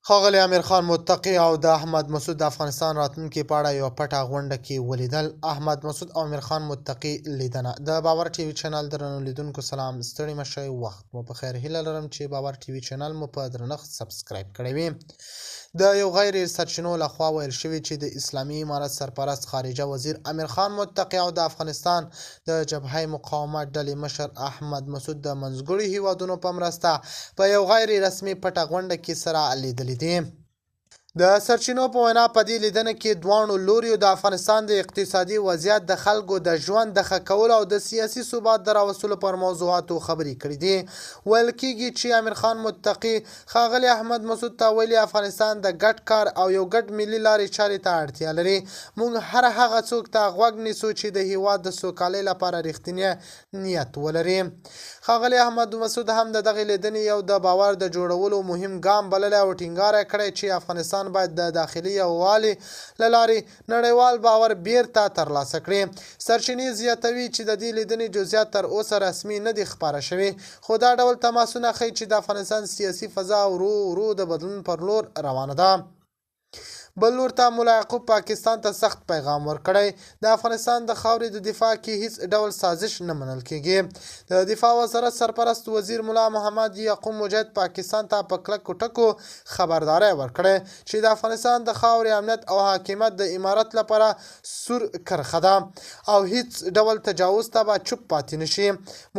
ښاغلي امیر خان متقي او د احمد مسعود د افغانستان راتلونکي په اړه یوه پټه غونډه کې ولیدل. احمد مسعود او امیر خان متقي لیدنه. د باور ټي وي چینل درنو لیدونکو سلام، ستړي مه شئ، وخت مو په خیر. هیله لرم چې باور ټي وي چینل مو په درنښت سبسکرایب کړی وي. د یو غیر سرچینو لخوا ویل شوي چې د اسلامي امارت سرپرست خارجه وزیر امیر خان متقي او د افغانستان د جبهه مقاومت ډلې مشر احمد مسعود د منځګړو هیوادونو په مرسته په یو غیر رسمي پټه غونډه کې سره لیدلي دي. د سرچینو په وینا په دې لیدنه کې دواړو لوریو د افغانستان د اقتصادي وضعیت، د خلکو د ژوند د ښه کولو او د سیاسي ثبات د راوستلو پر موضوعاتو خبرې کړې دي. ویل کېږي چې امیر خان متقي ښاغلي احمد مسعود ته ویلي افغانستان د ګډ کار او یو ګډ ملي لارې چارې ته اړتیا لري. موږ هر هغه څوک ته غوږ نیسو چې د هیواد د سوکالۍ لپاره رښتینی نیت ولري. ښاغلي احمد مسعود هم د دغې لیدنې یو د باور د جوړولو مهم ګام بللی او ټینګار کړی چې افغانستان باید د داخلي یووالي له لارې نړیوال باور بیرته ترلاسه کړي. سرچینې زیاتوي چې د دې لیدنې جزئیات تر اوسه رسمي نه دي خپاره شوي، خو دا ډول تماسونه ښیي چې د افغانستان سیاسي فضا ورو ورو د بدلون پر لور روانه ده. بل لور ته ملا یعقوب پاکستان ته سخت پیغام ورکړی. د افغانستان د خاورې د دفاع کې هیڅ ډول سازش نه منل کېږي. د دفاع وزارت سرپرست وزیر ملا محمد یعقوب مجاهد پاکستان ته په کلکو ټکو خبرداری ورکړی چې د افغانستان د خاورې امنیت او حاکمیت د امارت لپاره سور کرښه ده او هیڅ ډول تجاوز ته به چوپ پاتې نشي.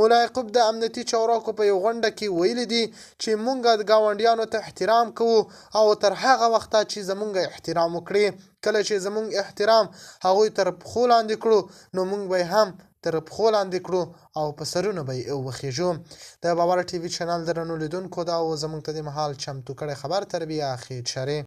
ملا یعقوب د امنیتي چارواکو په یو غونډه کې ویلي دي چې موږ د ګاونډیانو ته احترام کوو او تر هغه وخته چې زموږ احترام وکړي، کله چې زموږ احترام هغوی تر پښو لاندې کړو نو موږ به هم تر پښو لاندې کړو او په سرونه به یې وخیژو. د باور ټي وي چینل درنو لیدونکو دا و زموږ ته د مهال چمتو کړی خبر تر بیا خیر شری.